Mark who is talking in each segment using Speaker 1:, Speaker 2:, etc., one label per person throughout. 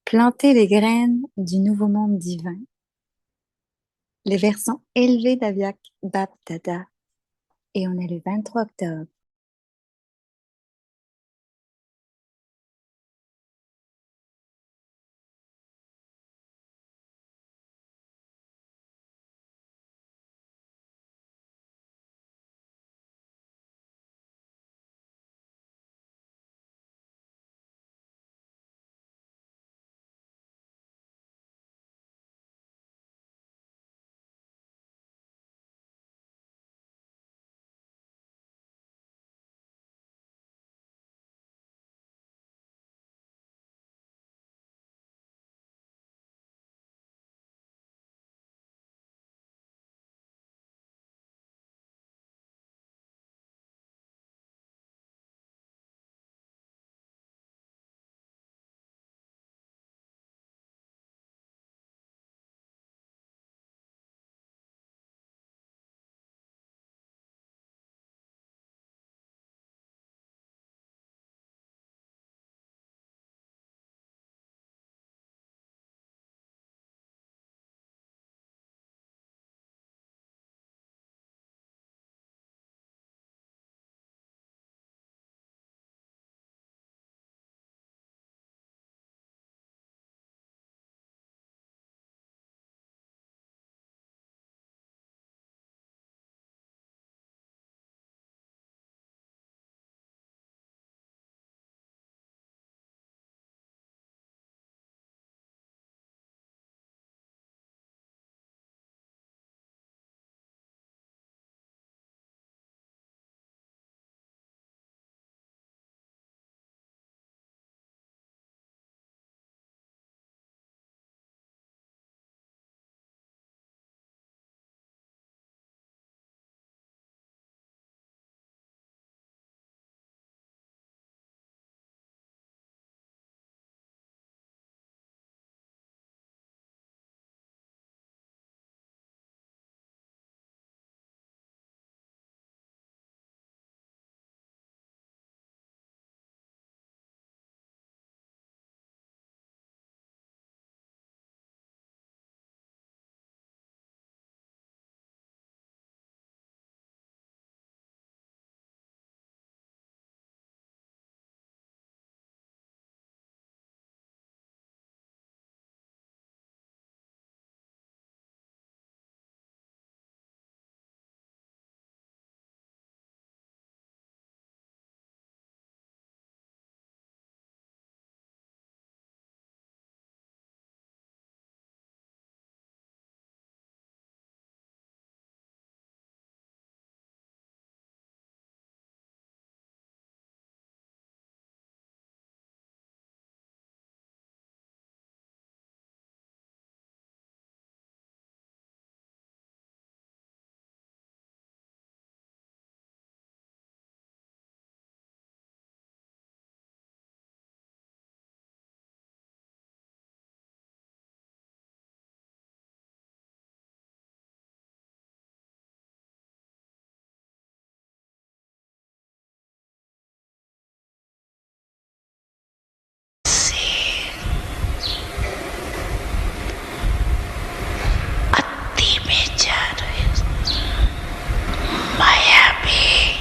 Speaker 1: Planter les graines du nouveau monde divin. Les vers sont élevés d'Aviak Bab Dada et on est le 23 octobre.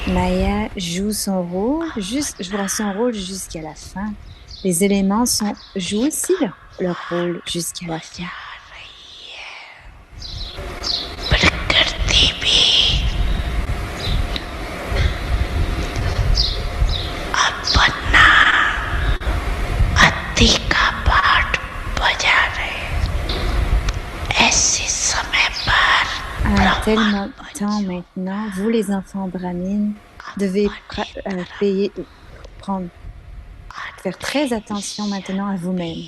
Speaker 1: Maya joue son rôle, jouera son rôle jusqu'à la fin. Les éléments jouent aussi leur rôle jusqu'à la fin.
Speaker 2: प्रकृति भी अपना अति का पाठ बजा रहे ऐसे समय
Speaker 1: À un
Speaker 2: पर
Speaker 1: tel temps maintenant, vous les enfants brahmines devez faire très attention maintenant à vous-même.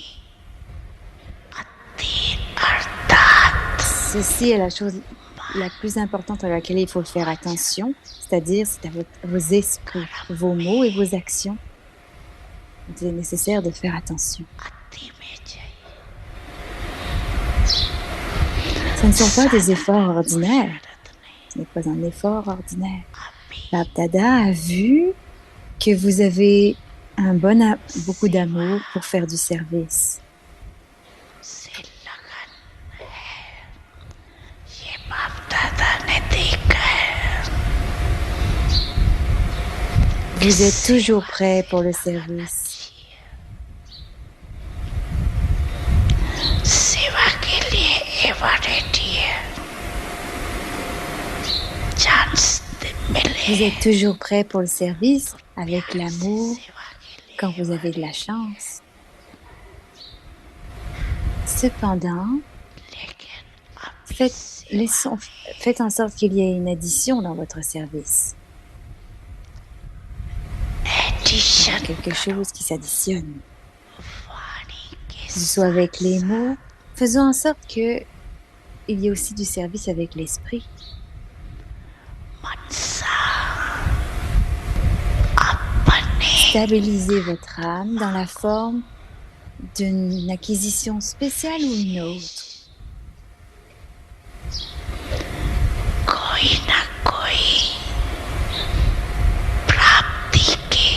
Speaker 2: अति अर्थात
Speaker 1: Ceci est la chose la plus importante à laquelle il faut faire attention, c'est-à-dire c'est à vos esprits, vos mots et vos actions. Il est nécessaire de faire attention.
Speaker 2: अति में चाहिए
Speaker 1: Ce ne sont pas des efforts ordinaires. Ce n'est pas un effort ordinaire. Bab Dada a vu que vous avez beaucoup d'amour pour faire du service. Vous êtes toujours
Speaker 2: सेवा
Speaker 1: prêt
Speaker 2: से
Speaker 1: pour le
Speaker 2: लगना
Speaker 1: service.
Speaker 2: चाहिए सेवा के लिए एवा रेडी है चांस मिले
Speaker 1: Vous êtes toujours prêt pour le service
Speaker 2: तो
Speaker 1: avec
Speaker 2: प्यार से
Speaker 1: l'amour
Speaker 2: सेवा के लिए
Speaker 1: quand vous
Speaker 2: एवा
Speaker 1: avez de la
Speaker 2: रेडी है
Speaker 1: chance. Cependant,
Speaker 2: लेकिन अभी
Speaker 1: faites,
Speaker 2: सेवा
Speaker 1: laissons-
Speaker 2: में
Speaker 1: faites en sorte qu'il y ait une addition dans votre service. Il y a
Speaker 2: addition
Speaker 1: quelque
Speaker 2: करो
Speaker 1: chose qui s'additionne.
Speaker 2: वाणी के
Speaker 1: Que ce soit
Speaker 2: साथ
Speaker 1: avec les
Speaker 2: साथ
Speaker 1: mots, faisons en sorte que il y ait aussi du service avec l'esprit.
Speaker 2: मनसा अपने
Speaker 1: Stabilisez votre âme dans la forme d'une acquisition spéciale ou une autre.
Speaker 2: कोई ना कोई प्राप्ति के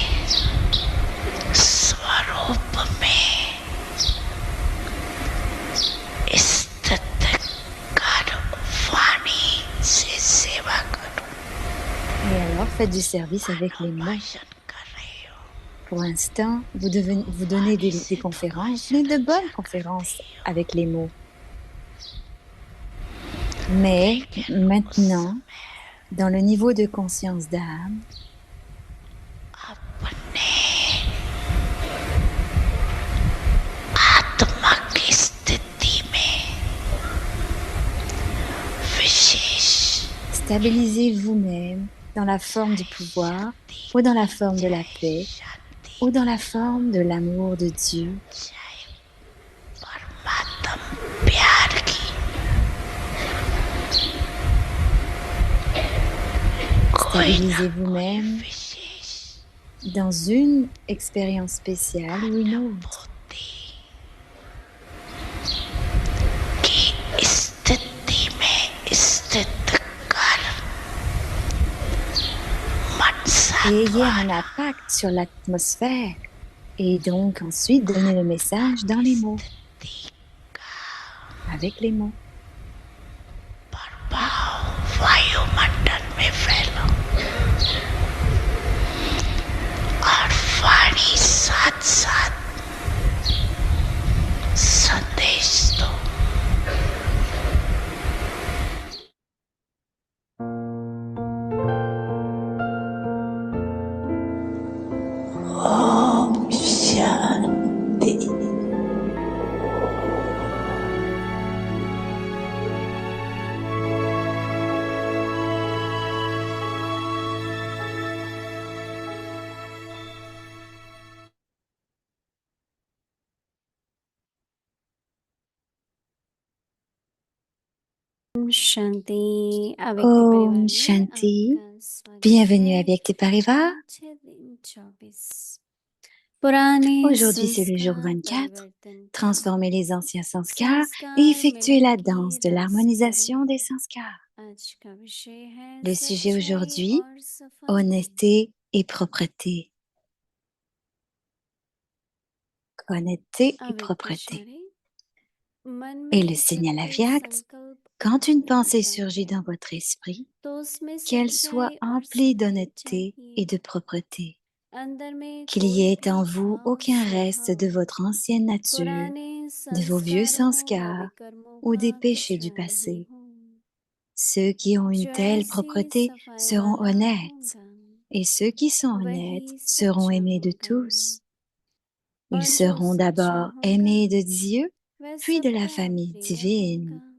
Speaker 2: स्वरूप में स्थित कर वाणी से सेवा करो
Speaker 1: Et alors, faites du service avec les mots.
Speaker 2: भाषण कर रहे हो
Speaker 1: Pour l'instant, vous donnez des conférences, mais de bonnes conférences avec les mots. Mais maintenant, dans le niveau de conscience d'âme,
Speaker 2: अपने आत्मा की स्थिति में विशेष
Speaker 1: stabilisez vous-même dans la forme du pouvoir, ou dans la forme de la paix,
Speaker 2: शांति
Speaker 1: ou dans la forme de l'amour de Dieu.
Speaker 2: जय परमात्म प्यार की कोई ना
Speaker 1: Stabilisez vous-même
Speaker 2: विशेष
Speaker 1: dans une expérience spéciale ou une autre.
Speaker 2: बुद्धि की स्थिति में स्थित कर मनसा
Speaker 1: Et ayez un impact sur l'atmosphère. Et donc ensuite, donnez le message dans les mots, avec les mots.
Speaker 2: प्रभाव वायुमंडल में फैलो और वाणी साथ साथ संदेश दो ओम शांति
Speaker 3: शांति अव्यक्त परिवार
Speaker 1: Om
Speaker 3: में
Speaker 1: Shanti.
Speaker 3: आपका स्वागत
Speaker 1: Bienvenue à
Speaker 3: है
Speaker 1: Vyakti Pariva.
Speaker 3: 6 दिन 24 पुराने
Speaker 1: Aujourd'hui, c'est le jour
Speaker 3: संस्कार
Speaker 1: 24.
Speaker 3: परिवर्तन का
Speaker 1: Transformer les anciens sanskars et
Speaker 3: संस्कार
Speaker 1: effectuer la
Speaker 3: मिलन की
Speaker 1: danse de
Speaker 3: रस
Speaker 1: l'harmonisation
Speaker 3: करें
Speaker 1: des sanskars.
Speaker 3: आज का विषय है
Speaker 1: Le sujet
Speaker 3: सच्चाई
Speaker 1: aujourd'hui,
Speaker 3: और सफाई
Speaker 1: honnêteté et propreté. Honnêteté et
Speaker 3: अव्यक्त
Speaker 1: propreté.
Speaker 3: इशारे मन
Speaker 1: Et
Speaker 3: में
Speaker 1: le
Speaker 3: जब
Speaker 1: signal
Speaker 3: कोई
Speaker 1: avyakt,
Speaker 3: संकल्प
Speaker 1: quand une pensée
Speaker 3: आता
Speaker 1: surgit
Speaker 3: है
Speaker 1: dans votre esprit,
Speaker 3: तो उसमें
Speaker 1: qu'elle soit
Speaker 3: सच्चाई और
Speaker 1: emplie
Speaker 3: सफाई
Speaker 1: d'honnêteté
Speaker 3: चाहिए
Speaker 1: et de propreté.
Speaker 3: अंदर में
Speaker 1: Qu'il y
Speaker 3: कोई
Speaker 1: ait
Speaker 3: भी
Speaker 1: en vous
Speaker 3: भाव
Speaker 1: aucun reste de
Speaker 3: स्वभाव
Speaker 1: votre ancienne nature,
Speaker 3: पुराने
Speaker 1: de vos vieux
Speaker 3: संस्कारों या
Speaker 1: sanskars
Speaker 3: विकर्मों
Speaker 1: ou
Speaker 3: का
Speaker 1: des péchés du
Speaker 3: कचरा नहीं
Speaker 1: passé.
Speaker 3: हूँ
Speaker 1: Ceux qui ont une
Speaker 3: जो
Speaker 1: telle
Speaker 3: ऐसी
Speaker 1: propreté
Speaker 3: सफाई
Speaker 1: seront
Speaker 3: वाला
Speaker 1: honnêtes,
Speaker 3: होगा
Speaker 1: et ceux qui sont honnêtes
Speaker 3: वही
Speaker 1: seront
Speaker 3: सच्चा
Speaker 1: aimés de
Speaker 3: होगा
Speaker 1: tous.
Speaker 3: और
Speaker 1: Ils
Speaker 3: जो
Speaker 1: seront
Speaker 3: सच्चा
Speaker 1: d'abord
Speaker 3: होगा
Speaker 1: aimés de Dieu,
Speaker 3: वह
Speaker 1: puis de la
Speaker 3: सबका
Speaker 1: famille
Speaker 3: प्रिय
Speaker 1: divine.
Speaker 3: होगा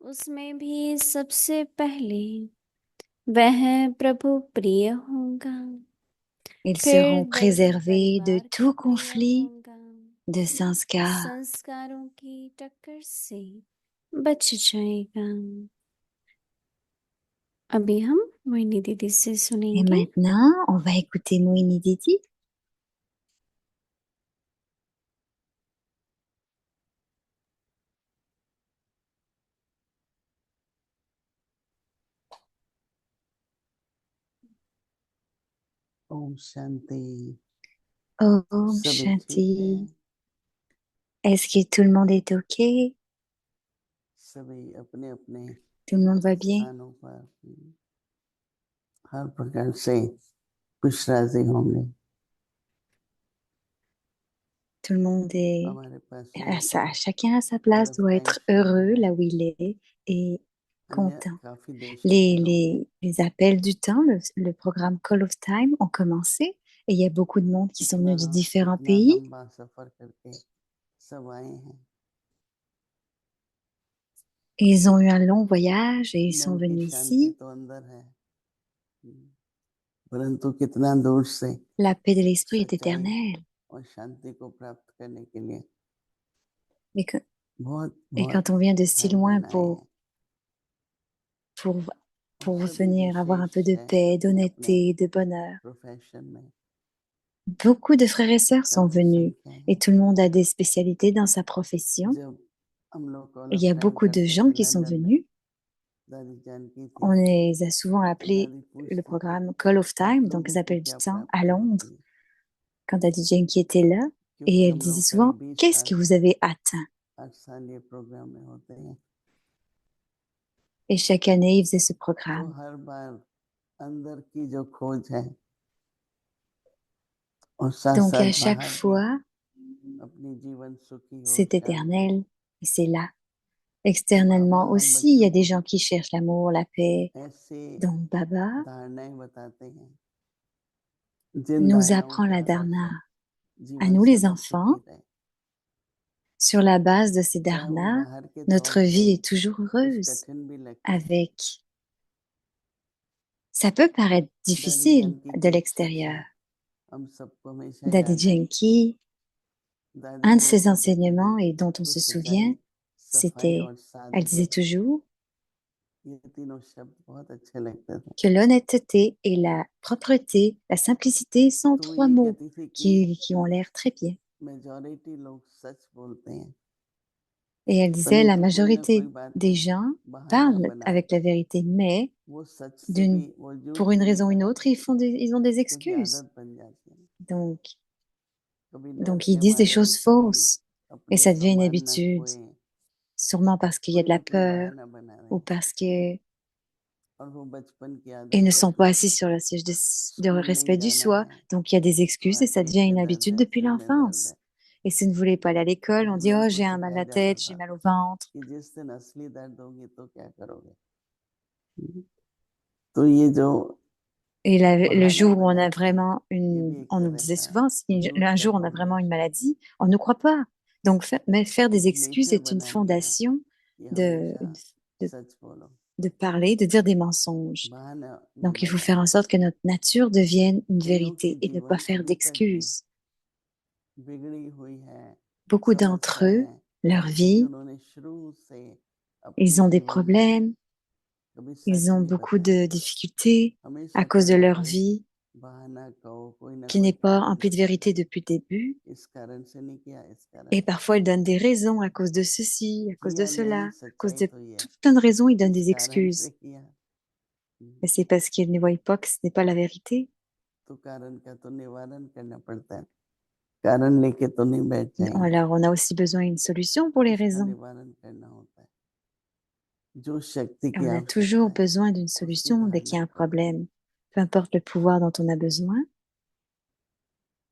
Speaker 3: उसमें भी सबसे पहले वह प्रभु प्रिय होगा
Speaker 1: Ils
Speaker 3: फिर
Speaker 1: seront
Speaker 3: दैवी
Speaker 1: préservés de
Speaker 3: परिवार का
Speaker 1: tout
Speaker 3: प्रिय
Speaker 1: conflit
Speaker 3: होगा
Speaker 1: de sanskars.
Speaker 3: संस्कारों की टक्कर से बच जाएगा अभी हम मोहिनी दीदी से
Speaker 1: Et
Speaker 3: सुनेंगे
Speaker 1: maintenant, on va écouter Mohini Didi.
Speaker 4: Om Shanti
Speaker 1: Om
Speaker 4: सभी ठीक है
Speaker 1: Shanti. Est-ce que tout le monde est OK?
Speaker 4: सभी अपने अपने
Speaker 1: Tout le monde va bien?
Speaker 4: स्थानों पर हर प्रकार से खुश राजी होंगे।
Speaker 1: Tout le monde est
Speaker 4: हमारे पास ये है
Speaker 1: chacun à sa
Speaker 4: call
Speaker 1: place
Speaker 4: of
Speaker 1: doit
Speaker 4: time
Speaker 1: être
Speaker 4: शुरू
Speaker 1: heureux
Speaker 4: है।
Speaker 1: là où il est et
Speaker 4: अन्य
Speaker 1: content.
Speaker 4: काफी देशों के लोग हैं
Speaker 1: Les appels du temps, le programme Call of Time ont commencé et il y a beaucoup de monde qui sont venus de différents
Speaker 4: इतना
Speaker 1: pays.
Speaker 4: लंबा सफर करके सब आए हैं।
Speaker 1: Et ils ont eu un long voyage et ils sont
Speaker 4: मन की
Speaker 1: venus
Speaker 4: शांति
Speaker 1: ici.
Speaker 4: तो अंदर है, परंतु कितना दूर से
Speaker 1: La paix de l'esprit est
Speaker 4: सच्चाई
Speaker 1: éternelle.
Speaker 4: और शांति को प्राप्त करने के लिए
Speaker 1: Et, que-
Speaker 4: बहुत
Speaker 1: et
Speaker 4: बहुत
Speaker 1: quand on vient de si
Speaker 4: भाई
Speaker 1: loin
Speaker 4: बहन आए हैं
Speaker 1: pour,
Speaker 4: और
Speaker 1: pour
Speaker 4: सभी
Speaker 1: venir avoir un peu
Speaker 4: विशेष
Speaker 1: de
Speaker 4: है
Speaker 1: paix,
Speaker 4: अपने अपने
Speaker 1: d'honnêteté, de bonheur,
Speaker 4: प्रोफेशन में।
Speaker 1: beaucoup de frères et sœurs sont
Speaker 4: काफी
Speaker 1: venus
Speaker 4: संख्या है।
Speaker 1: et tout le monde a des spécialités dans sa profession.
Speaker 4: जब हम लोग call
Speaker 1: Et il
Speaker 4: of
Speaker 1: y a
Speaker 4: time
Speaker 1: beaucoup de
Speaker 4: करते
Speaker 1: gens
Speaker 4: थे
Speaker 1: qui sont
Speaker 4: लंदन में,
Speaker 1: venus.
Speaker 4: दादी जानकी
Speaker 1: On
Speaker 4: थी
Speaker 1: les a souvent
Speaker 4: तो
Speaker 1: appelés
Speaker 4: दादी
Speaker 1: le
Speaker 4: पूछती थी
Speaker 1: programme Call of
Speaker 4: आप
Speaker 1: Time, donc
Speaker 4: लोगों
Speaker 1: les
Speaker 4: को
Speaker 1: appels du
Speaker 4: क्या
Speaker 1: temps à
Speaker 4: प्राप्ति
Speaker 1: Londres,
Speaker 4: होती है,
Speaker 1: quand Daddy Yankee était là.
Speaker 4: क्योंकि
Speaker 1: Et elle
Speaker 4: हम
Speaker 1: disait
Speaker 4: लोग करीब
Speaker 1: souvent,
Speaker 4: 20
Speaker 1: qu'est-ce
Speaker 4: साल
Speaker 1: que vous
Speaker 4: से
Speaker 1: avez atteint?
Speaker 4: 8 साल ये प्रोग्राम में होते हैं।
Speaker 1: Et chaque année, ils faisaient ce
Speaker 4: तो
Speaker 1: programme.
Speaker 4: हर बार अंदर की जो खोज है और साथ
Speaker 1: Donc à
Speaker 4: साथ
Speaker 1: chaque
Speaker 4: बाहर भी
Speaker 1: fois,
Speaker 4: अपनी जीवन सुखी हो
Speaker 1: c'est
Speaker 4: शांति
Speaker 1: éternel et c'est là.
Speaker 4: तो
Speaker 1: Externellement
Speaker 4: बाबा हम
Speaker 1: aussi, il y
Speaker 4: बच्चों
Speaker 1: a des
Speaker 4: को
Speaker 1: gens qui cherchent l'amour, la paix.
Speaker 4: ऐसे
Speaker 1: Donc Baba
Speaker 4: धारणाएं बताते हैं जिन
Speaker 1: nous
Speaker 4: धारणाओं
Speaker 1: apprend
Speaker 4: के
Speaker 1: la
Speaker 4: आधार
Speaker 1: dharna
Speaker 4: पर
Speaker 1: à
Speaker 4: जीवन
Speaker 1: nous les
Speaker 4: सदा
Speaker 1: enfants.
Speaker 4: सुखी रहे,
Speaker 1: Sur la base de ces
Speaker 4: चाहे वो
Speaker 1: dharnas,
Speaker 4: बाहर के
Speaker 1: notre
Speaker 4: तौर पे
Speaker 1: vie est toujours
Speaker 4: कुछ
Speaker 1: heureuse
Speaker 4: कठिन भी लगते हैं।
Speaker 1: avec. Ça peut paraître
Speaker 4: दादी
Speaker 1: difficile
Speaker 4: जानकी
Speaker 1: de
Speaker 4: की एक
Speaker 1: l'extérieur.
Speaker 4: शिक्षा हम सबको हमेशा
Speaker 1: Daddy
Speaker 4: याद है।
Speaker 1: Yankee,
Speaker 4: दादी
Speaker 1: un de ses
Speaker 4: हमेशा कहती थी
Speaker 1: enseignements et dont on
Speaker 4: तो
Speaker 1: se
Speaker 4: सच्चाई,
Speaker 1: souvient,
Speaker 4: सफाई
Speaker 1: c'était,
Speaker 4: और
Speaker 1: elle disait
Speaker 4: सादगी,
Speaker 1: toujours
Speaker 4: ये तीनों शब्द बहुत अच्छे लगते थे।
Speaker 1: que l'honnêteté et la propreté, la simplicité sont
Speaker 4: तो वो
Speaker 1: 3
Speaker 4: ये
Speaker 1: mots
Speaker 4: कहती थी कि
Speaker 1: qui ont l'air très bien.
Speaker 4: Majority लोग सच बोलते हैं,
Speaker 1: Et elle disait, la
Speaker 4: परंतु कोई ना कोई
Speaker 1: majorité
Speaker 4: बात
Speaker 1: des
Speaker 4: में
Speaker 1: gens
Speaker 4: बहाना
Speaker 1: parlent
Speaker 4: बना
Speaker 1: avec la vérité, mais
Speaker 4: वो सच से
Speaker 1: d'une,
Speaker 4: भी, वो झूठ
Speaker 1: pour une
Speaker 4: से भी
Speaker 1: raison ou une autre,
Speaker 4: बताते हैं,
Speaker 1: ils ont des
Speaker 4: क्योंकि
Speaker 1: excuses.
Speaker 4: आदत बन जाती है।
Speaker 1: Donc,
Speaker 4: कभी डर
Speaker 1: donc ils
Speaker 4: के
Speaker 1: disent des
Speaker 4: मारे,
Speaker 1: choses
Speaker 4: कभी
Speaker 1: fausses et
Speaker 4: अपनी
Speaker 1: ça devient une
Speaker 4: सम्मान न
Speaker 1: habitude,
Speaker 4: खोए,
Speaker 1: sûrement parce qu'il y a
Speaker 4: कोई
Speaker 1: de la
Speaker 4: ना कोई
Speaker 1: peur
Speaker 4: बहाना बना रहे
Speaker 1: ou
Speaker 4: हैं
Speaker 1: parce que
Speaker 4: और वो बचपन की
Speaker 1: ils
Speaker 4: आदत
Speaker 1: ne sont
Speaker 4: होती
Speaker 1: pas
Speaker 4: है।
Speaker 1: assis sur le siège de
Speaker 4: school नहीं
Speaker 1: respect du
Speaker 4: जाना
Speaker 1: soi.
Speaker 4: है,
Speaker 1: Donc, il y a des excuses et ça devient
Speaker 4: market
Speaker 1: une
Speaker 4: में दर्द
Speaker 1: habitude
Speaker 4: है,
Speaker 1: depuis
Speaker 4: सिर में दर्द
Speaker 1: l'enfance.
Speaker 4: है।
Speaker 1: Et si vous ne voulez pas aller à l'école,
Speaker 4: और
Speaker 1: on
Speaker 4: हम
Speaker 1: dit,
Speaker 4: लोगों
Speaker 1: oh,
Speaker 4: को
Speaker 1: j'ai un mal à
Speaker 4: सिखाया
Speaker 1: la
Speaker 4: जाता
Speaker 1: tête, j'ai
Speaker 4: था
Speaker 1: mal au ventre.
Speaker 4: कि जिस दिन असली दर्द होगी तो क्या करोगे। तो ये जो
Speaker 1: Et le
Speaker 4: बहाना
Speaker 1: jour où on a
Speaker 4: बनाते हैं,
Speaker 1: vraiment
Speaker 4: ये
Speaker 1: une,
Speaker 4: भी एक
Speaker 1: on nous
Speaker 4: तरह
Speaker 1: disait
Speaker 4: का
Speaker 1: souvent, si
Speaker 4: झूठ
Speaker 1: un
Speaker 4: का
Speaker 1: jour on a vraiment une
Speaker 4: foundation है,
Speaker 1: maladie, on ne croit pas. Donc, mais faire des
Speaker 4: एक
Speaker 1: excuses
Speaker 4: नेचर
Speaker 1: est une
Speaker 4: बना लिया
Speaker 1: fondation
Speaker 4: कि
Speaker 1: de,
Speaker 4: हमेशा
Speaker 1: de,
Speaker 4: सच बोलो,
Speaker 1: de parler, de dire des mensonges.
Speaker 4: बहाना नहीं
Speaker 1: Donc, il faut faire
Speaker 4: बनाना।
Speaker 1: en sorte que notre nature devienne une
Speaker 4: कईयों की
Speaker 1: vérité et ne pas
Speaker 4: जीवन
Speaker 1: faire
Speaker 4: अभी तक भी
Speaker 1: d'excuses.
Speaker 4: बिगड़ी हुई है,
Speaker 1: Beaucoup d'entre
Speaker 4: समस्या
Speaker 1: eux,
Speaker 4: है,
Speaker 1: leur
Speaker 4: क्योंकि
Speaker 1: vie,
Speaker 4: उन्होंने शुरू से अपने
Speaker 1: ils ont des
Speaker 4: जीवन में
Speaker 1: problèmes,
Speaker 4: कभी
Speaker 1: ils
Speaker 4: सच
Speaker 1: ont
Speaker 4: नहीं
Speaker 1: beaucoup
Speaker 4: बताया,
Speaker 1: de difficultés à
Speaker 4: हमेशा
Speaker 1: cause de
Speaker 4: कोई ना
Speaker 1: leur
Speaker 4: कोई
Speaker 1: vie
Speaker 4: बहाना कहो, कोई ना
Speaker 1: qui
Speaker 4: कोई
Speaker 1: n'est pas
Speaker 4: कारण
Speaker 1: emplie de
Speaker 4: बताते
Speaker 1: vérité
Speaker 4: हैं,
Speaker 1: depuis le début.
Speaker 4: इस कारण से नहीं किया, इस कारण
Speaker 1: Et
Speaker 4: से नहीं
Speaker 1: parfois, ils
Speaker 4: किया,
Speaker 1: donnent des raisons à cause de ceci, à cause de
Speaker 4: किया
Speaker 1: cela,
Speaker 4: नहीं,
Speaker 1: à cause
Speaker 4: सच्चाई
Speaker 1: de
Speaker 4: तो ये
Speaker 1: tout plein de raisons, ils donnent
Speaker 4: इस
Speaker 1: des
Speaker 4: कारण से
Speaker 1: excuses.
Speaker 4: किया।
Speaker 1: Et c'est parce qu'ils ne voient pas que ce n'est pas la vérité.
Speaker 4: तो कारण का तो निवारण करना पड़ता है, कारण लेके तो नहीं बैठ जाएंगे,
Speaker 1: Alors, on a aussi besoin d'une solution pour les
Speaker 4: इसका
Speaker 1: raisons.
Speaker 4: निवारण करना होता है। जो शक्ति
Speaker 1: Et
Speaker 4: की
Speaker 1: on a
Speaker 4: आवश्यकता
Speaker 1: toujours
Speaker 4: है
Speaker 1: besoin d'une
Speaker 4: उसकी
Speaker 1: solution dès qu'il y
Speaker 4: धारणा
Speaker 1: a un
Speaker 4: करो,
Speaker 1: problème. Peu importe le pouvoir dont on a besoin,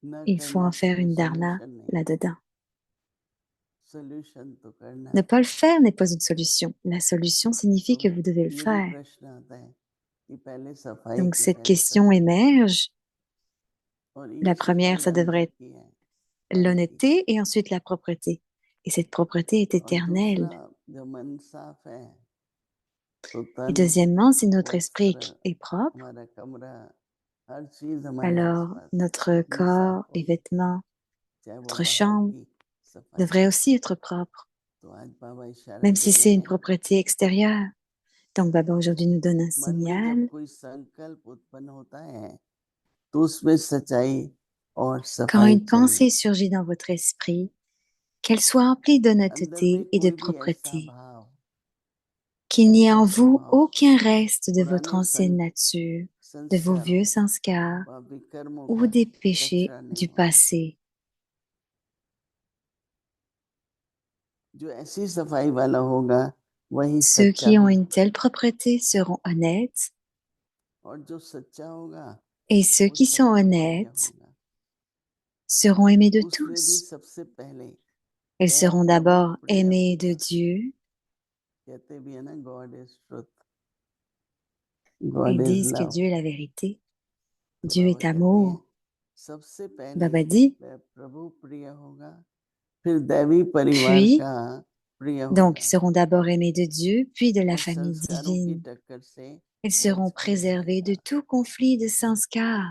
Speaker 4: न
Speaker 1: il faut
Speaker 4: करना
Speaker 1: en
Speaker 4: तो
Speaker 1: faire
Speaker 4: कोई
Speaker 1: une dharna
Speaker 4: सॉल्यूशन नहीं,
Speaker 1: là-dedans.
Speaker 4: सॉल्यूशन तो करना
Speaker 1: Ne
Speaker 4: है।
Speaker 1: pas le faire n'est pas une solution. La solution signifie
Speaker 4: तो
Speaker 1: que vous devez le
Speaker 4: ये भी
Speaker 1: faire.
Speaker 4: प्रश्न आता है कि पहले सफाई
Speaker 1: Donc,
Speaker 4: की,
Speaker 1: cette
Speaker 4: पहले
Speaker 1: question
Speaker 4: सच्चाई की,
Speaker 1: émerge.
Speaker 4: और ये
Speaker 1: La première,
Speaker 4: सफाई
Speaker 1: ça devrait
Speaker 4: अंदर
Speaker 1: être
Speaker 4: की है, मन की,
Speaker 1: l'honnêteté et ensuite la propreté. Et cette propreté est
Speaker 4: और दूसरा
Speaker 1: éternelle.
Speaker 4: जब मन साफ है तो
Speaker 1: Et
Speaker 4: तन,
Speaker 1: deuxièmement, si notre esprit
Speaker 4: वस्त्र,
Speaker 1: est propre,
Speaker 4: हमारा कमरा, हर चीज हमारे
Speaker 1: alors
Speaker 4: आसपास
Speaker 1: notre
Speaker 4: अपनी साफ
Speaker 1: corps, les
Speaker 4: होगी,
Speaker 1: vêtements,
Speaker 4: चाहे वो
Speaker 1: notre
Speaker 4: बाहर
Speaker 1: chambre
Speaker 4: की सफाई
Speaker 1: devrait
Speaker 4: हो।
Speaker 1: aussi être propre,
Speaker 4: तो आज बाबा इशारा
Speaker 1: même
Speaker 4: दे
Speaker 1: si
Speaker 4: रहे
Speaker 1: c'est une
Speaker 4: हैं,
Speaker 1: propreté extérieure. Donc, Baba aujourd'hui nous donne un
Speaker 4: मन में जब
Speaker 1: signal.
Speaker 4: कोई संकल्प उत्पन्न होता है तो उसमें सच्चाई और
Speaker 1: Quand
Speaker 4: सफाई
Speaker 1: une
Speaker 4: चाहिए।
Speaker 1: pensée surgit dans votre esprit, qu'elle soit emplie
Speaker 4: अंदर में
Speaker 1: d'honnêteté et de
Speaker 4: कोई भी ऐसा
Speaker 1: propreté,
Speaker 4: भाव,
Speaker 1: qu'il n'y ait
Speaker 4: ऐसा
Speaker 1: en vous
Speaker 4: स्वभाव,
Speaker 1: aucun reste de votre
Speaker 4: पुराने
Speaker 1: ancienne nature, de vos
Speaker 4: संस्कारों
Speaker 1: vieux sanskars
Speaker 4: व विकर्मों
Speaker 1: ou
Speaker 4: का
Speaker 1: des péchés
Speaker 4: कचरा नहीं
Speaker 1: du
Speaker 4: होना।
Speaker 1: passé.
Speaker 4: जो ऐसी सफाई वाला होगा वही
Speaker 1: Ceux
Speaker 4: सच्चा
Speaker 1: qui ont
Speaker 4: भी
Speaker 1: une
Speaker 4: होगा,
Speaker 1: telle propreté seront honnêtes
Speaker 4: और जो सच्चा होगा
Speaker 1: Et ceux
Speaker 4: वो
Speaker 1: qui sont
Speaker 4: सबका प्रिय
Speaker 1: honnêtes
Speaker 4: होगा।
Speaker 1: seront aimés de
Speaker 4: उसमें भी
Speaker 1: tous.
Speaker 4: सबसे पहले
Speaker 1: Ils
Speaker 4: वह
Speaker 1: seront
Speaker 4: प्रभु
Speaker 1: d'abord
Speaker 4: प्रिय
Speaker 1: aimés de
Speaker 4: होगा।
Speaker 1: Dieu.
Speaker 4: कहते भी है ना, God is truth,
Speaker 1: Ils
Speaker 4: God is
Speaker 1: disent que
Speaker 4: love.
Speaker 1: Dieu est la vérité.
Speaker 4: तो
Speaker 1: Dieu
Speaker 4: बाबा
Speaker 1: est
Speaker 4: कहते हैं
Speaker 1: amour.
Speaker 4: सबसे पहले
Speaker 1: Baba dit.
Speaker 4: वह प्रभु प्रिय होगा, फिर दैवी परिवार
Speaker 1: Puis,
Speaker 4: का प्रिय
Speaker 1: donc, ils
Speaker 4: होगा,
Speaker 1: seront d'abord aimés de Dieu, puis de la
Speaker 4: और
Speaker 1: famille
Speaker 4: संस्कारों की
Speaker 1: divine.
Speaker 4: टक्कर से
Speaker 1: Ils seront
Speaker 4: बचकर
Speaker 1: préservés de
Speaker 4: रहेगा।
Speaker 1: tout conflit de sanskar.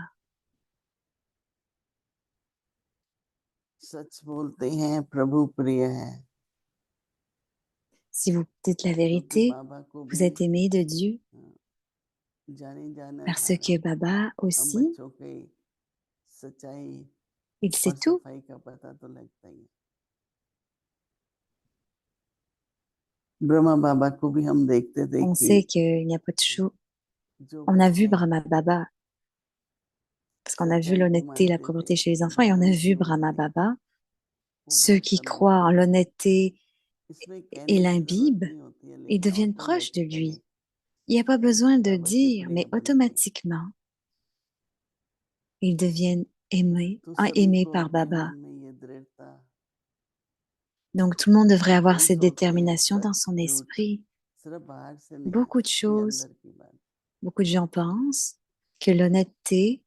Speaker 4: सच बोलते हैं प्रभु प्रिय है,
Speaker 1: Si vous dites la
Speaker 4: क्योंकि
Speaker 1: vérité,
Speaker 4: बाबा को
Speaker 1: vous
Speaker 4: भी
Speaker 1: êtes aimés de Dieu,
Speaker 4: जाने जाना
Speaker 1: parce
Speaker 4: हारा।
Speaker 1: que Baba
Speaker 4: हम
Speaker 1: aussi,
Speaker 4: बच्चों की सच्चाई
Speaker 1: il sait
Speaker 4: और
Speaker 1: tout.
Speaker 4: सफाई का पता तो लगता ही है। ब्रह्मा बाबा को भी हम देखते थे
Speaker 1: On
Speaker 4: कि
Speaker 1: sait qu'il n'y a pas de chou.
Speaker 4: जो
Speaker 1: On a vu
Speaker 4: बच्चे
Speaker 1: Brahma Baba, parce qu'on a vu
Speaker 4: सच्चाई को
Speaker 1: l'honnêteté, la
Speaker 4: मानते थे,
Speaker 1: propreté chez les enfants, et on a vu
Speaker 4: भगवंतियों
Speaker 1: Brahma
Speaker 4: में
Speaker 1: Baba,
Speaker 4: वो
Speaker 1: ceux
Speaker 4: बहुत
Speaker 1: qui
Speaker 4: समीप
Speaker 1: croient en
Speaker 4: थे।
Speaker 1: l'honnêteté
Speaker 4: इसमें
Speaker 1: et
Speaker 4: कहने की जरूरत
Speaker 1: l'imbibent,
Speaker 4: नहीं होती है,
Speaker 1: ils
Speaker 4: लेकिन
Speaker 1: deviennent proches de
Speaker 4: automatically
Speaker 1: lui. Il n'y a pas besoin de
Speaker 4: बाबा के
Speaker 1: dire,
Speaker 4: प्रिय
Speaker 1: mais
Speaker 4: बनते हैं।
Speaker 1: automatiquement, ils deviennent aimés,
Speaker 4: तो सभी
Speaker 1: aimés
Speaker 4: को
Speaker 1: par
Speaker 4: अपने मन
Speaker 1: Baba.
Speaker 4: में ये दृढ़ता,
Speaker 1: Donc tout le monde devrait avoir
Speaker 4: वही
Speaker 1: cette
Speaker 4: सोचते हैं
Speaker 1: détermination
Speaker 4: सच
Speaker 1: dans son
Speaker 4: झूठ
Speaker 1: esprit.
Speaker 4: सिर्फ बाहर से नहीं,
Speaker 1: Beaucoup de
Speaker 4: ये
Speaker 1: choses,
Speaker 4: अंदर की बात।
Speaker 1: beaucoup de gens pensent que l'honnêteté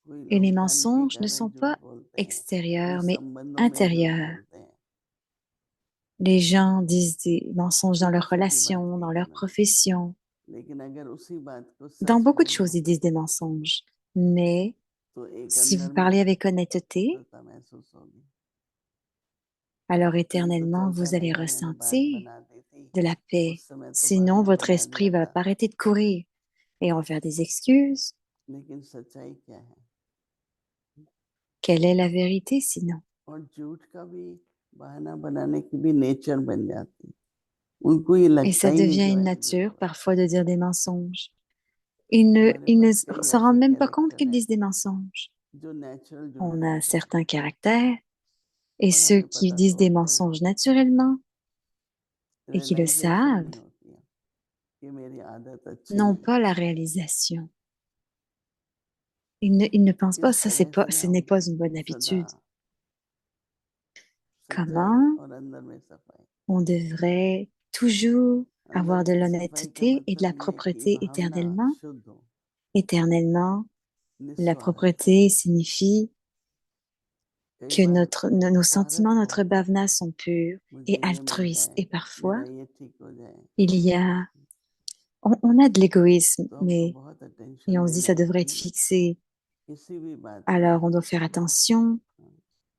Speaker 4: कोई
Speaker 1: et
Speaker 4: लोग
Speaker 1: les
Speaker 4: धन के
Speaker 1: mensonges ne
Speaker 4: कारण
Speaker 1: sont
Speaker 4: झूठ
Speaker 1: pas
Speaker 4: बोलते हैं, कोई
Speaker 1: extérieurs, mais
Speaker 4: संबंधों में झूठ
Speaker 1: intérieurs.
Speaker 4: बोलते हैं,
Speaker 1: Les gens disent des mensonges dans
Speaker 4: छोटी
Speaker 1: leurs
Speaker 4: छोटी बात
Speaker 1: relations,
Speaker 4: के
Speaker 1: dans leur
Speaker 4: कारण।
Speaker 1: profession.
Speaker 4: लेकिन अगर उसी बात को
Speaker 1: Dans
Speaker 4: सच
Speaker 1: beaucoup de choses,
Speaker 4: बोलो
Speaker 1: ils disent des mensonges. Mais
Speaker 4: तो एक
Speaker 1: si vous
Speaker 4: अंदर में
Speaker 1: parlez avec honnêteté,
Speaker 4: शुद्धता महसूस होगी।
Speaker 1: alors
Speaker 4: नहीं तो
Speaker 1: éternellement,
Speaker 4: चलता
Speaker 1: vous allez
Speaker 4: रहेगा, मैंने बात
Speaker 1: ressentir
Speaker 4: बना दी थी,
Speaker 1: de la paix.
Speaker 4: उस समय तो
Speaker 1: Sinon,
Speaker 4: बहाना
Speaker 1: votre
Speaker 4: बना
Speaker 1: esprit
Speaker 4: दिया
Speaker 1: va
Speaker 4: था।
Speaker 1: arrêter de courir et on va faire des excuses.
Speaker 4: लेकिन सच्चाई क्या है?
Speaker 1: Quelle est la vérité sinon?
Speaker 4: और झूठ का भी बहाना बनाने की भी नेचर बन जाती है। उनको ये
Speaker 1: Et
Speaker 4: लगता
Speaker 1: ça
Speaker 4: ही नहीं
Speaker 1: devient
Speaker 4: कि
Speaker 1: une
Speaker 4: मैं झूठ
Speaker 1: nature
Speaker 4: बोल रहा
Speaker 1: parfois de dire des mensonges.
Speaker 4: हमारे
Speaker 1: Ils ne
Speaker 4: पास कई
Speaker 1: se
Speaker 4: ऐसे
Speaker 1: rendent même pas compte
Speaker 4: character
Speaker 1: qu'ils
Speaker 4: हैं
Speaker 1: disent des mensonges.
Speaker 4: जो नेचुरल झूठ
Speaker 1: On a
Speaker 4: बोलते हैं
Speaker 1: certains caractères et
Speaker 4: और
Speaker 1: ceux
Speaker 4: हमें
Speaker 1: qui
Speaker 4: पता
Speaker 1: disent
Speaker 4: तो
Speaker 1: des
Speaker 4: होता ही
Speaker 1: mensonges
Speaker 4: नहीं,
Speaker 1: naturellement et qui le
Speaker 4: realisation
Speaker 1: savent
Speaker 4: नहीं होती है कि मेरी आदत अच्छी
Speaker 1: n'ont
Speaker 4: नहीं
Speaker 1: pas
Speaker 4: है।
Speaker 1: la réalisation. Ils ne pensent pas,
Speaker 4: किस
Speaker 1: ça
Speaker 4: तरह से
Speaker 1: ce n'est
Speaker 4: हम
Speaker 1: pas une bonne
Speaker 4: सदा
Speaker 1: habitude.
Speaker 4: सच्चाई
Speaker 1: Comment
Speaker 4: और अंदर में सफाई,
Speaker 1: on devrait toujours
Speaker 4: अंदर
Speaker 1: avoir de
Speaker 4: की सफाई का
Speaker 1: l'honnêteté et de la
Speaker 4: मतलब ये है कि
Speaker 1: propreté
Speaker 4: भावना
Speaker 1: éternellement.
Speaker 4: शुद्ध हो,
Speaker 1: Éternellement, la
Speaker 4: निस्वार्थ हो।
Speaker 1: propreté signifie
Speaker 4: कई
Speaker 1: que
Speaker 4: बार
Speaker 1: nos sentiments,
Speaker 4: स्वार्थ
Speaker 1: notre
Speaker 4: बहुत है,
Speaker 1: bhavna sont purs et
Speaker 4: मुझे ये मिल
Speaker 1: altruistes.
Speaker 4: जाए,
Speaker 1: Et parfois,
Speaker 4: मेरा ये ठीक हो जाए,
Speaker 1: il y a, on a de l'égoïsme,
Speaker 4: तो हमको
Speaker 1: mais,
Speaker 4: बहुत
Speaker 1: et
Speaker 4: attention
Speaker 1: on se dit
Speaker 4: देना
Speaker 1: ça devrait être
Speaker 4: चाहिए
Speaker 1: fixé.
Speaker 4: किसी भी बात में।
Speaker 1: Alors, on doit faire attention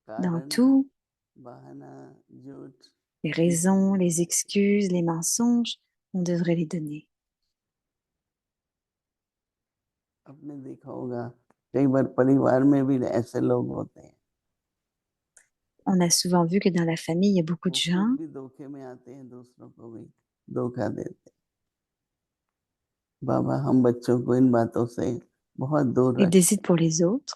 Speaker 1: dans
Speaker 4: कारण,
Speaker 1: tout,
Speaker 4: बहाना, झूठ
Speaker 1: les
Speaker 4: ठीक
Speaker 1: raisons,
Speaker 4: नहीं
Speaker 1: les
Speaker 4: होना चाहिए।
Speaker 1: excuses, les mensonges, on devrait les donner.
Speaker 4: आपने देखा होगा कई बार परिवार में भी ऐसे लोग होते हैं,
Speaker 1: On a souvent vu que dans la famille, il y a beaucoup de
Speaker 4: वो खुद
Speaker 1: gens,
Speaker 4: भी धोखे में आते हैं, दूसरों को भी धोखा देते हैं। बाबा हम बच्चों को इन बातों से बहुत दूर
Speaker 1: ils
Speaker 4: रखते
Speaker 1: décident
Speaker 4: हैं।
Speaker 1: pour les autres.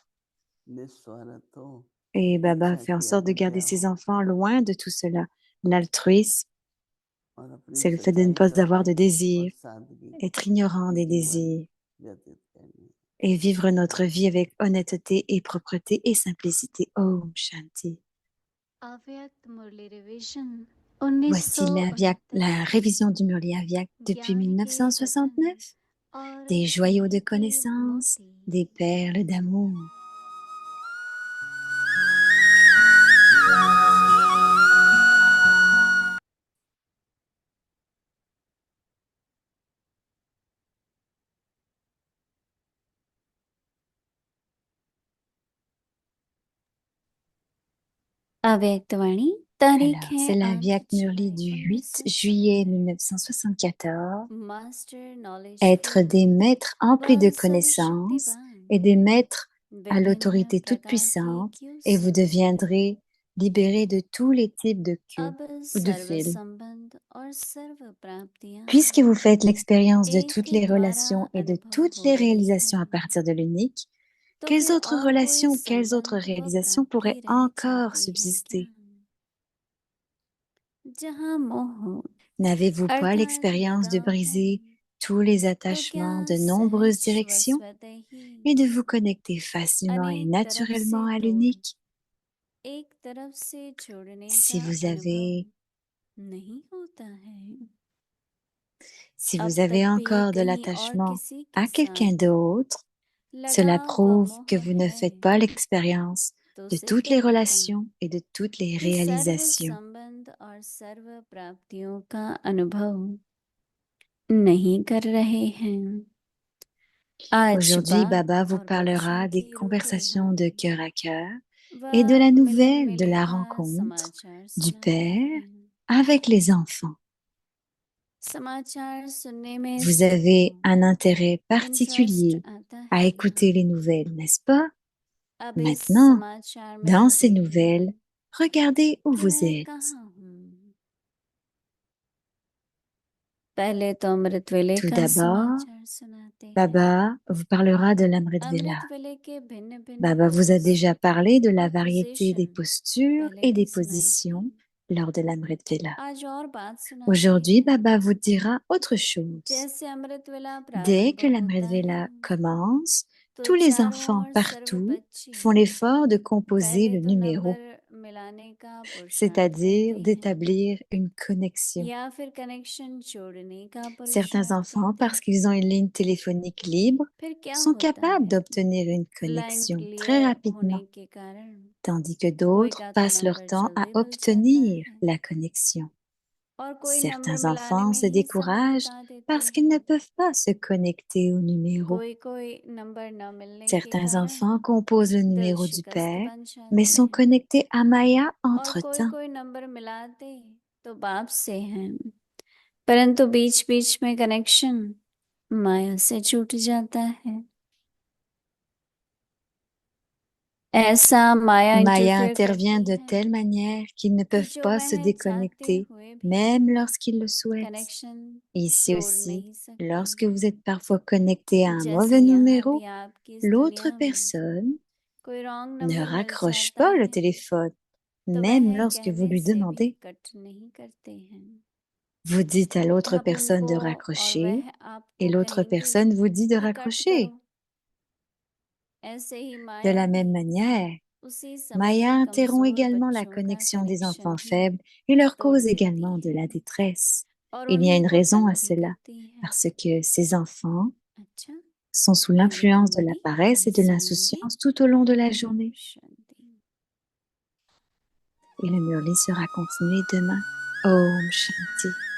Speaker 4: निस्वार्थ हो,
Speaker 1: Et Baba
Speaker 4: इच्छा
Speaker 1: fait en
Speaker 4: की
Speaker 1: sorte de garder
Speaker 4: अविद्या
Speaker 1: ses
Speaker 4: हो
Speaker 1: enfants loin de tout cela. L'altruisme,
Speaker 4: और अपनी
Speaker 1: c'est le fait de ne
Speaker 4: सच्चाई,
Speaker 1: pas avoir de
Speaker 4: सफाई और
Speaker 1: désirs,
Speaker 4: सादगी
Speaker 1: être ignorant
Speaker 4: की
Speaker 1: des
Speaker 4: जीवन
Speaker 1: désirs
Speaker 4: व्यतीत करनी।
Speaker 1: et vivre notre vie avec honnêteté et propreté et simplicité. Om Shanti.
Speaker 3: अव्यक्त मुरली revision
Speaker 1: Voici
Speaker 3: 1969
Speaker 1: la révision du Murli Avyak depuis
Speaker 3: ज्ञान के रतन
Speaker 1: 1969.
Speaker 3: और
Speaker 1: Des joyaux
Speaker 3: स्नेह
Speaker 1: de
Speaker 3: के
Speaker 1: connaissance,
Speaker 3: मोती।
Speaker 1: des perles d'amour.
Speaker 3: अव्यक्तवाणी तारीख
Speaker 1: Alors,
Speaker 3: है
Speaker 1: c'est la
Speaker 3: 8
Speaker 1: Vyak Murli
Speaker 3: जुलाई
Speaker 1: du 8 juillet
Speaker 3: 1974।
Speaker 1: 1974.
Speaker 3: Master
Speaker 1: Être
Speaker 3: knowledgeful
Speaker 1: des maîtres emplis
Speaker 3: व
Speaker 1: de connaissances
Speaker 3: सर्वशक्तिवान
Speaker 1: et des maîtres à
Speaker 3: विभिन्न
Speaker 1: l'autorité toute
Speaker 3: प्रकार के
Speaker 1: puissante,
Speaker 3: क्यों
Speaker 1: et vous
Speaker 3: से
Speaker 1: deviendrez libérés de tous les types de queues
Speaker 3: अब
Speaker 1: ou de
Speaker 3: सर्व
Speaker 1: fils.
Speaker 3: संबंध और सर्व प्राप्तियां
Speaker 1: Puisque vous faites l'expérience de
Speaker 3: एक
Speaker 1: toutes
Speaker 3: के
Speaker 1: les
Speaker 3: द्वारा
Speaker 1: relations et de
Speaker 3: अनुभव
Speaker 1: toutes
Speaker 3: हो
Speaker 1: les
Speaker 3: रही
Speaker 1: réalisations
Speaker 3: है,
Speaker 1: à partir de l'unique,
Speaker 3: तो
Speaker 1: quelles
Speaker 3: फिर
Speaker 1: autres
Speaker 3: और कोई
Speaker 1: relations, quelles autres
Speaker 3: संबंध व
Speaker 1: réalisations
Speaker 3: प्राप्ति
Speaker 1: pourraient
Speaker 3: रह
Speaker 1: encore
Speaker 3: जाती है क्या?
Speaker 1: subsister?
Speaker 3: जहाँ मोह
Speaker 1: N'avez-vous pas
Speaker 3: अर्थात
Speaker 1: l'expérience de
Speaker 3: लगाव है,
Speaker 1: briser tous les
Speaker 3: तो
Speaker 1: attachements
Speaker 3: क्या
Speaker 1: de nombreuses
Speaker 3: सहज
Speaker 1: directions
Speaker 3: वस्वतः ही
Speaker 1: et de vous connecter facilement et
Speaker 3: अनेक तरफ
Speaker 1: naturellement
Speaker 3: से
Speaker 1: à
Speaker 3: तो
Speaker 1: l'unique.
Speaker 3: एक तरफ से छोड़ने
Speaker 1: Si
Speaker 3: का
Speaker 1: vous
Speaker 3: अनुभव
Speaker 1: avez,
Speaker 3: नहीं होता है,
Speaker 1: si
Speaker 3: अब
Speaker 1: vous
Speaker 3: तक
Speaker 1: avez
Speaker 3: भी
Speaker 1: encore de
Speaker 3: कहीं और
Speaker 1: l'attachement
Speaker 3: किसी के
Speaker 1: à quelqu'un
Speaker 3: साथ
Speaker 1: d'autre, cela
Speaker 3: लगाव व
Speaker 1: prouve
Speaker 3: मोह
Speaker 1: que vous ne
Speaker 3: है,
Speaker 1: faites pas l'expérience
Speaker 3: तो
Speaker 1: de
Speaker 3: उसे
Speaker 1: toutes
Speaker 3: क्या
Speaker 1: les
Speaker 3: पता
Speaker 1: relations et de toutes les
Speaker 3: कि सर्व
Speaker 1: réalisations.
Speaker 3: संबंध और सर्व प्राप्तियों का अनुभव नहीं कर रहे हैं। आज
Speaker 1: Aujourd'hui,
Speaker 3: बात
Speaker 1: Baba vous
Speaker 3: और बच्चों
Speaker 1: parlera des
Speaker 3: की रूठे
Speaker 1: conversations de
Speaker 3: हम
Speaker 1: cœur à cœur et de la
Speaker 3: व मिलन
Speaker 1: nouvelle de la
Speaker 3: मिले का
Speaker 1: rencontre
Speaker 3: समाचार
Speaker 1: du
Speaker 3: सुनाते
Speaker 1: Père
Speaker 3: हैं।
Speaker 1: avec les enfants.
Speaker 3: समाचार सुनने में
Speaker 1: Vous
Speaker 3: तो
Speaker 1: avez un intérêt
Speaker 3: interest
Speaker 1: particulier
Speaker 3: आता
Speaker 1: à
Speaker 3: है
Speaker 1: écouter les
Speaker 3: यहाँ।
Speaker 1: nouvelles, n'est-ce pas?
Speaker 3: अब इस
Speaker 1: Maintenant,
Speaker 3: समाचार में
Speaker 1: dans
Speaker 3: आप
Speaker 1: ces
Speaker 3: देखें
Speaker 1: nouvelles, regardez où
Speaker 3: कि
Speaker 1: vous
Speaker 3: मैं
Speaker 1: êtes.
Speaker 3: कहाँ हूँ। पहले तो अमृत वेले
Speaker 1: Tout
Speaker 3: का
Speaker 1: d'abord,
Speaker 3: समाचार सुनाते हैं।
Speaker 1: Baba vous parlera de l'Amrit
Speaker 3: अमृत
Speaker 1: Vela.
Speaker 3: वेले के भिन्न भिन्न
Speaker 1: Baba vous a
Speaker 3: pose
Speaker 1: déjà parlé de la
Speaker 3: और
Speaker 1: variété des
Speaker 3: पोजीशन
Speaker 1: postures
Speaker 3: पहले
Speaker 1: et
Speaker 3: भी
Speaker 1: des
Speaker 3: सुनाई
Speaker 1: positions
Speaker 3: थी।
Speaker 1: lors de l'Amrit Vela.
Speaker 3: आज और बात सुनाते
Speaker 1: Aujourd'hui,
Speaker 3: हैं।
Speaker 1: Baba vous dira autre chose.
Speaker 3: जैसे अमृत वेला
Speaker 1: Dès
Speaker 3: प्रारंभ
Speaker 1: que l'Amrit
Speaker 3: होता है
Speaker 1: Vela commence,
Speaker 3: तो
Speaker 1: tous les
Speaker 3: चारों
Speaker 1: enfants
Speaker 3: ओर सर्व
Speaker 1: partout
Speaker 3: बच्चे
Speaker 1: font l'effort de composer
Speaker 3: पहले
Speaker 1: le
Speaker 3: तो
Speaker 1: numéro,
Speaker 3: नंबर मिलाने का पुरुषार्थ
Speaker 1: c'est-à-dire
Speaker 3: करते हैं
Speaker 1: d'établir une connexion.
Speaker 3: या फिर कनेक्शन जोड़ने का
Speaker 1: Certains
Speaker 3: पुरुषार्थ
Speaker 1: enfants,
Speaker 3: करते
Speaker 1: parce
Speaker 3: हैं।
Speaker 1: qu'ils ont une ligne téléphonique libre,
Speaker 3: फिर क्या
Speaker 1: sont
Speaker 3: होता
Speaker 1: capables
Speaker 3: है?
Speaker 1: d'obtenir une
Speaker 3: line
Speaker 1: connexion très
Speaker 3: clear होने
Speaker 1: rapidement,
Speaker 3: के कारण
Speaker 1: tandis que
Speaker 3: कोई
Speaker 1: d'autres
Speaker 3: का तो
Speaker 1: passent leur
Speaker 3: नंबर
Speaker 1: temps à
Speaker 3: जल्दी मिल जाता
Speaker 1: obtenir
Speaker 3: है
Speaker 1: la connexion.
Speaker 3: और कोई नंबर
Speaker 1: Certains
Speaker 3: मिलाने
Speaker 1: enfants
Speaker 3: में
Speaker 1: se
Speaker 3: ही समय
Speaker 1: découragent
Speaker 3: बिता देते
Speaker 1: parce qu'ils ne
Speaker 3: हैं।
Speaker 1: peuvent pas se connecter au numéro.
Speaker 3: कोई नंबर न मिलने के
Speaker 1: Certains
Speaker 3: कारण
Speaker 1: enfants composent le
Speaker 3: दिल
Speaker 1: numéro du
Speaker 3: शिकस्त
Speaker 1: Père,
Speaker 3: बन
Speaker 1: mais
Speaker 3: जाते
Speaker 1: sont
Speaker 3: हैं
Speaker 1: connectés à Maya
Speaker 3: और
Speaker 1: entre-temps.
Speaker 3: कोई नंबर मिलाते तो बाप से हैं, परंतु बीच बीच में कनेक्शन माया से छूट जाता है। ऐसा माया
Speaker 1: Maya
Speaker 3: इंटरफेयर
Speaker 1: intervient
Speaker 3: करती
Speaker 1: de
Speaker 3: है
Speaker 1: telle manière qu'ils ne
Speaker 3: कि
Speaker 1: peuvent
Speaker 3: जो
Speaker 1: pas se
Speaker 3: वह चाहते
Speaker 1: déconnecter,
Speaker 3: हुए भी
Speaker 1: même lorsqu'ils le souhaitent.
Speaker 3: Connection
Speaker 1: Ici
Speaker 3: तोड़
Speaker 1: aussi,
Speaker 3: नहीं सकते।
Speaker 1: lorsque vous êtes parfois connecté à un
Speaker 3: जैसे
Speaker 1: mauvais
Speaker 3: यहाँ
Speaker 1: numéro,
Speaker 3: भी आपकी इस
Speaker 1: l'autre
Speaker 3: दुनिया में
Speaker 1: personne
Speaker 3: कोई रॉन्ग
Speaker 1: ne
Speaker 3: नंबर मिल
Speaker 1: raccroche
Speaker 3: जाता
Speaker 1: pas le
Speaker 3: है
Speaker 1: téléphone,
Speaker 3: तो
Speaker 1: même
Speaker 3: वह
Speaker 1: lorsque vous
Speaker 3: कहने
Speaker 1: lui
Speaker 3: से भी
Speaker 1: demandez.
Speaker 3: कट नहीं करते हैं।
Speaker 1: Vous dites à l'autre
Speaker 3: आप
Speaker 1: personne
Speaker 3: उनको
Speaker 1: de
Speaker 3: और
Speaker 1: raccrocher
Speaker 3: वह
Speaker 1: et
Speaker 3: आपको
Speaker 1: l'autre
Speaker 3: कहेंगे
Speaker 1: personne vous dit de
Speaker 3: कि कट करो।
Speaker 1: raccrocher.
Speaker 3: ऐसे ही
Speaker 1: De
Speaker 3: माया
Speaker 1: la même
Speaker 3: भी
Speaker 1: manière,
Speaker 3: उसी समय
Speaker 1: Maya interrompt
Speaker 3: कमजोर
Speaker 1: également la
Speaker 3: बच्चों का
Speaker 1: connexion des
Speaker 3: कनेक्शन
Speaker 1: enfants
Speaker 3: ही
Speaker 1: faibles et leur
Speaker 3: तोड़
Speaker 1: cause
Speaker 3: देती
Speaker 1: également de la
Speaker 3: है
Speaker 1: détresse.
Speaker 3: और
Speaker 1: Il y a
Speaker 3: उन्हीं
Speaker 1: une
Speaker 3: को
Speaker 1: raison
Speaker 3: तंग
Speaker 1: à
Speaker 3: भी
Speaker 1: cela,
Speaker 3: करती है।
Speaker 1: parce que ces enfants
Speaker 3: अच्छा,
Speaker 1: sont sous
Speaker 3: आगे
Speaker 1: l'influence de la
Speaker 3: कहूंगी,
Speaker 1: paresse
Speaker 3: हम
Speaker 1: et de
Speaker 3: सुनेंगे।
Speaker 1: l'insouciance tout au long de la
Speaker 3: ओम
Speaker 1: journée.
Speaker 3: शांति।
Speaker 1: Et le Murli sera continué demain. Om Shanti.